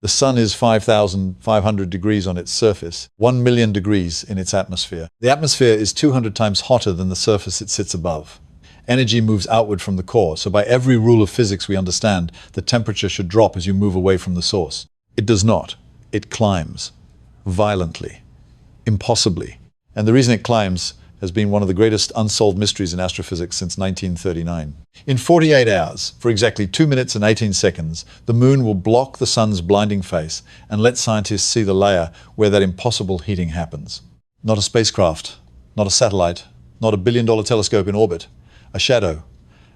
The sun is 5,500 degrees on its surface, 1 million degrees in its atmosphere. The atmosphere is 200 times hotter than the surface it sits above. Energy moves outward from the core, so by every rule of physics we understand, the temperature should drop as you move away from the source. It does not. It climbs. Violently. Impossibly. And the reason it climbs has been one of the greatest unsolved mysteries in astrophysics since 1939. In 48 hours, for exactly 2 minutes and 18 seconds, the moon will block the sun's blinding face and let scientists see the layer where that impossible heating happens. Not a spacecraft, not a satellite, not a billion-dollar telescope in orbit. A shadow,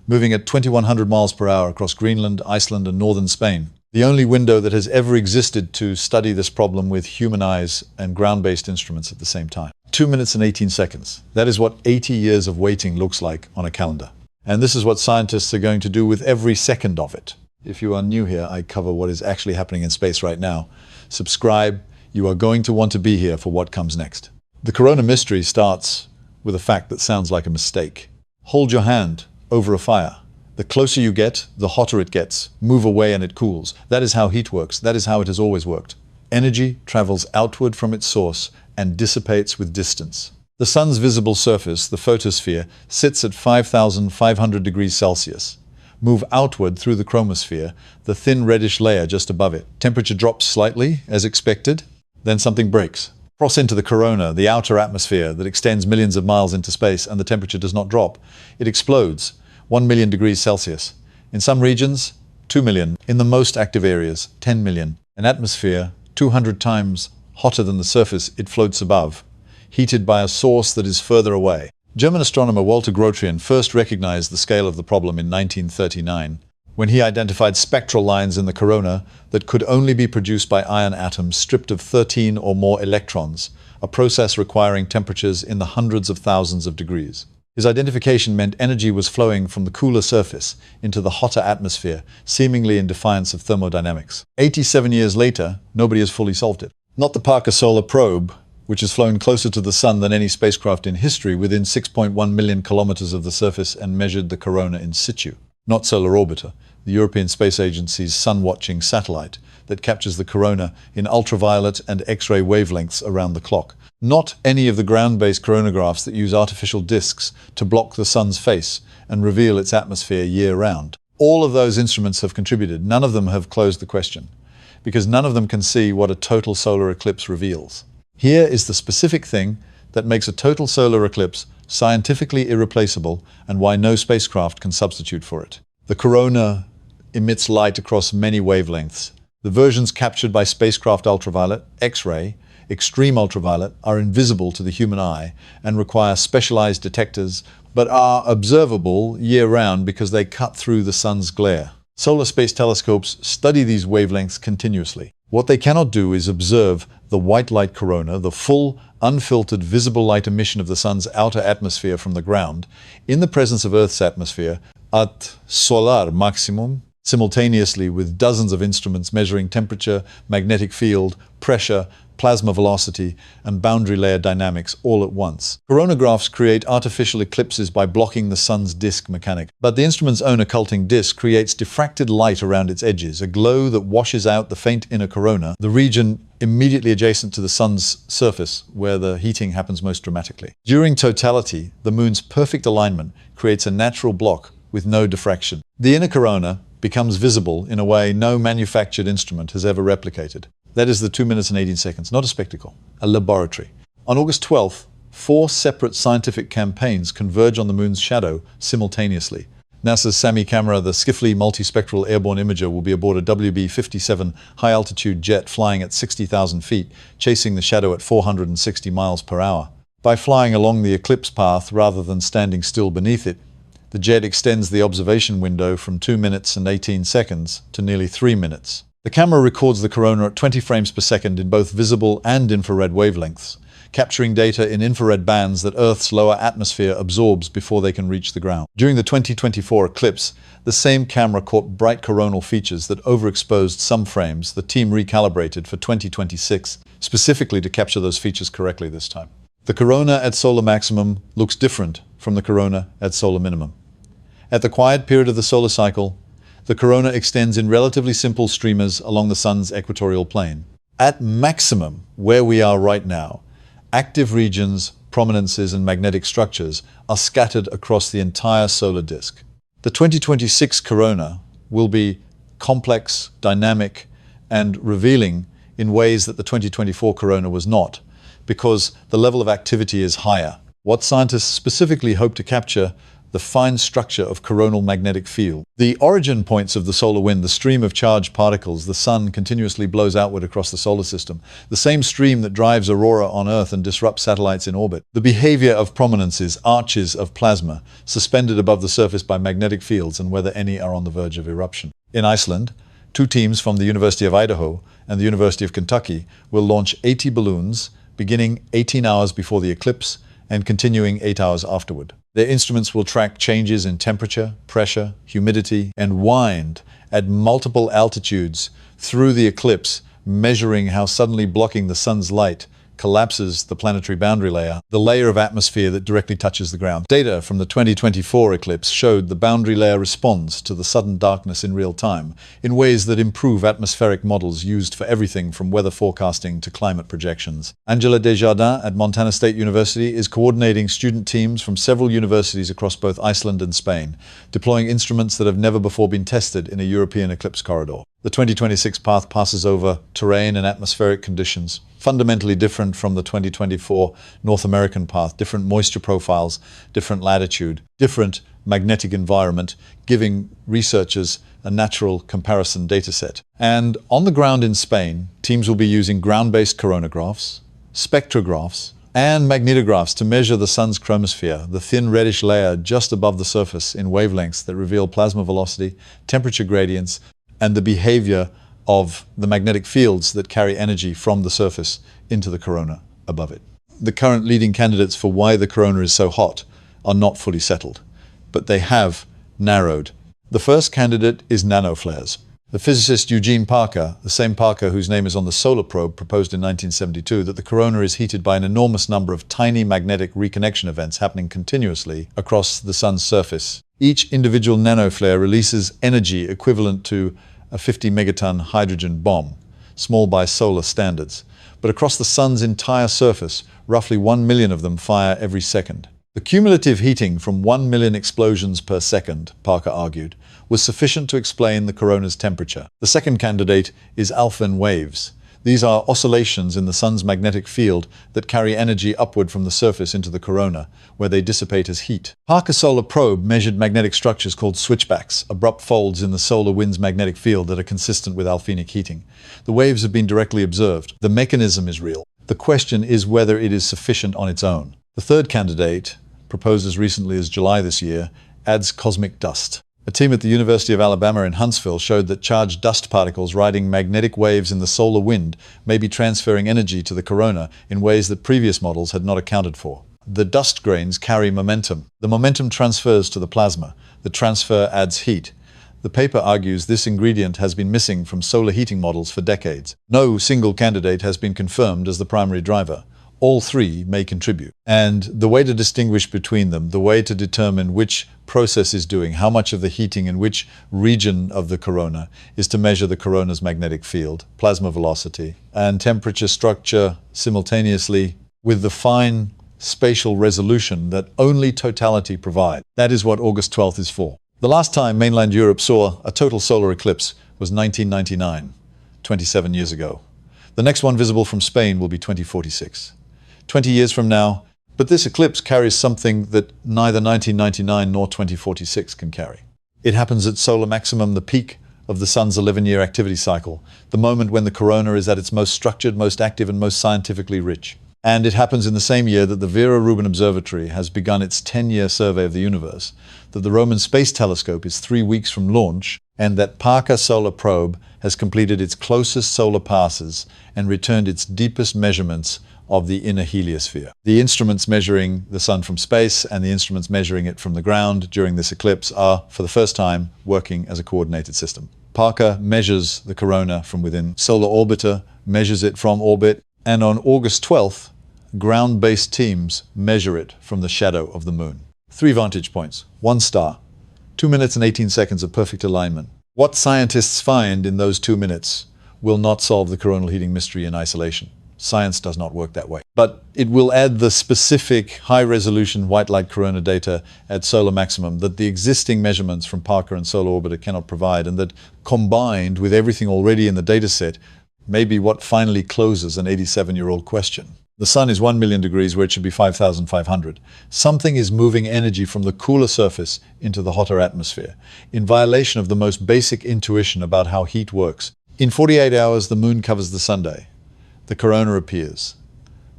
moving at 2,100 miles per hour across Greenland, Iceland, and northern Spain. The only window that has ever existed to study this problem with human eyes and ground-based instruments at the same time. 2 minutes and 18 seconds. That is what 80 years of waiting looks like on a calendar. And this is what scientists are going to do with every second of it. If you are new here, I cover what is actually happening in space right now. Subscribe. You are going to want to be here for what comes next. The corona mystery starts with a fact that sounds like a mistake. Hold your hand over a fire. The closer you get, the hotter it gets. Move away and it cools. That is how heat works. That is how it has always worked. Energy travels outward from its source and dissipates with distance. The sun's visible surface, the photosphere, sits at 5,500 degrees Celsius. Move outward through the chromosphere, the thin reddish layer just above it. Temperature drops slightly, as expected. Then something breaks. Cross into the corona, the outer atmosphere that extends millions of miles into space, and the temperature does not drop. It explodes. 1 million degrees Celsius. In some regions, 2 million. In the most active areas, 10 million. An atmosphere 200 times hotter than the surface it floats above, heated by a source that is further away. German astronomer Walter Grotrian first recognized the scale of the problem in 1939, when he identified spectral lines in the corona that could only be produced by iron atoms stripped of 13 or more electrons, a process requiring temperatures in the hundreds of thousands of degrees. His identification meant energy was flowing from the cooler surface into the hotter atmosphere, seemingly in defiance of thermodynamics. 87 years later, nobody has fully solved it. Not the Parker Solar Probe, which has flown closer to the sun than any spacecraft in history within 6.1 million kilometers of the surface and measured the corona in situ. Not Solar Orbiter, the European Space Agency's sun-watching satellite that captures the corona in ultraviolet and X-ray wavelengths around the clock. Not any of the ground-based coronagraphs that use artificial disks to block the sun's face and reveal its atmosphere year-round. All of those instruments have contributed. None of them have closed the question, because none of them can see what a total solar eclipse reveals. Here is the specific thing that makes a total solar eclipse scientifically irreplaceable and why no spacecraft can substitute for it. The corona emits light across many wavelengths. The versions captured by spacecraft ultraviolet, X-ray, extreme ultraviolet are invisible to the human eye and require specialized detectors, but are observable year-round because they cut through the sun's glare. Solar space telescopes study these wavelengths continuously. What they cannot do is observe the white light corona, the full, unfiltered, visible light emission of the sun's outer atmosphere from the ground, in the presence of Earth's atmosphere, at solar maximum, simultaneously with dozens of instruments measuring temperature, magnetic field, pressure, plasma velocity, and boundary layer dynamics all at once. Coronagraphs create artificial eclipses by blocking the sun's disk mechanics. But the instrument's own occulting disk creates diffracted light around its edges, a glow that washes out the faint inner corona, the region immediately adjacent to the sun's surface where the heating happens most dramatically. During totality, the moon's perfect alignment creates a natural block with no diffraction. The inner corona becomes visible in a way no manufactured instrument has ever replicated. That is the 2 minutes and 18 seconds, not a spectacle, a laboratory. On August 12th, 4 separate scientific campaigns converge on the moon's shadow simultaneously. NASA's SAMI camera, the Skiffle multispectral airborne imager, will be aboard a WB-57 high-altitude jet flying at 60,000 feet, chasing the shadow at 460 miles per hour. By flying along the eclipse path rather than standing still beneath it, the jet extends the observation window from 2 minutes and 18 seconds to nearly 3 minutes. The camera records the corona at 20 frames per second in both visible and infrared wavelengths, capturing data in infrared bands that Earth's lower atmosphere absorbs before they can reach the ground. During the 2024 eclipse, the same camera caught bright coronal features that overexposed some frames. The team recalibrated for 2026, specifically to capture those features correctly this time. The corona at solar maximum looks different from the corona at solar minimum. At the quiet period of the solar cycle, The corona extends in relatively simple streamers along the sun's equatorial plane. At maximum, where we are right now, active regions, prominences, and magnetic structures are scattered across the entire solar disk. The 2026 corona will be complex, dynamic, and revealing in ways that the 2024 corona was not, because the level of activity is higher. What scientists specifically hope to capture the fine structure of coronal magnetic field. The origin points of the solar wind, the stream of charged particles the sun continuously blows outward across the solar system, the same stream that drives aurora on Earth and disrupts satellites in orbit. The behavior of prominences, arches of plasma, suspended above the surface by magnetic fields, and whether any are on the verge of eruption. In Iceland, 2 teams from the University of Idaho and the University of Kentucky will launch 80 balloons, beginning 18 hours before the eclipse and continuing 8 hours afterward. Their instruments will track changes in temperature, pressure, humidity, and wind at multiple altitudes through the eclipse, measuring how suddenly blocking the sun's light collapses the planetary boundary layer, the layer of atmosphere that directly touches the ground. Data from the 2024 eclipse showed the boundary layer responds to the sudden darkness in real time in ways that improve atmospheric models used for everything from weather forecasting to climate projections. Angela Desjardins at Montana State University is coordinating student teams from several universities across both Iceland and Spain, deploying instruments that have never before been tested in a European eclipse corridor. The 2026 path passes over terrain and atmospheric conditions fundamentally different from the 2024 North American path, different moisture profiles, different latitude, different magnetic environment, giving researchers a natural comparison dataset. And on the ground in Spain, teams will be using ground-based coronagraphs, spectrographs, and magnetographs to measure the sun's chromosphere, the thin reddish layer just above the surface in wavelengths that reveal plasma velocity, temperature gradients, and the behavior of the magnetic fields that carry energy from the surface into the corona above it. The current leading candidates for why the corona is so hot are not fully settled, but they have narrowed. The first candidate is nanoflares. The physicist Eugene Parker, the same Parker whose name is on the solar probe proposed in 1972, that the corona is heated by an enormous number of tiny magnetic reconnection events happening continuously across the sun's surface. Each individual nanoflare releases energy equivalent to a 50 megaton hydrogen bomb, small by solar standards. But across the sun's entire surface, roughly 1 million of them fire every second. The cumulative heating from 1 million explosions per second, Parker argued, was sufficient to explain the corona's temperature. The second candidate is Alfvén waves. These are oscillations in the sun's magnetic field that carry energy upward from the surface into the corona, where they dissipate as heat. Parker's solar probe measured magnetic structures called switchbacks, abrupt folds in the solar wind's magnetic field that are consistent with alphenic heating. The waves have been directly observed. The mechanism is real. The question is whether it is sufficient on its own. The third candidate, proposed as recently as July this year, adds cosmic dust. A team at the University of Alabama in Huntsville showed that charged dust particles riding magnetic waves in the solar wind may be transferring energy to the corona in ways that previous models had not accounted for. The dust grains carry momentum. The momentum transfers to the plasma. The transfer adds heat. The paper argues this ingredient has been missing from solar heating models for decades. No single candidate has been confirmed as the primary driver. All three may contribute. And the way to distinguish between them, the way to determine which process is doing how much of the heating in which region of the corona, is to measure the corona's magnetic field, plasma velocity, and temperature structure simultaneously with the fine spatial resolution that only totality provides. That is what August 12th is for. The last time mainland Europe saw a total solar eclipse was 1999, 27 years ago. The next one visible from Spain will be 2046. 20 years from now, but this eclipse carries something that neither 1999 nor 2046 can carry. It happens at solar maximum, the peak of the sun's 11-year activity cycle, the moment when the corona is at its most structured, most active, and most scientifically rich. And it happens in the same year that the Vera Rubin Observatory has begun its 10-year survey of the universe, that the Roman Space Telescope is 3 weeks from launch, and that Parker Solar Probe has completed its closest solar passes and returned its deepest measurements of the inner heliosphere. The instruments measuring the sun from space and the instruments measuring it from the ground during this eclipse are, for the first time, working as a coordinated system. Parker measures the corona from within. Solar Orbiter measures it from orbit. And on August 12th, ground-based teams measure it from the shadow of the moon. 3 vantage points, 1 star, 2 minutes and 18 seconds of perfect alignment. What scientists find in those 2 minutes will not solve the coronal heating mystery in isolation. Science does not work that way. But it will add the specific high-resolution white light corona data at solar maximum that the existing measurements from Parker and Solar Orbiter cannot provide, and that, combined with everything already in the dataset, may be what finally closes an 87-year-old question. The sun is 1 million degrees where it should be 5,500. Something is moving energy from the cooler surface into the hotter atmosphere, in violation of the most basic intuition about how heat works. In 48 hours, the moon covers the Sunday. The corona appears.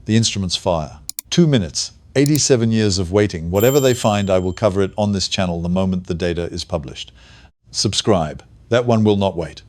The instruments fire. 2 minutes, 87 years of waiting. Whatever they find, I will cover it on this channel the moment the data is published. Subscribe. That one will not wait.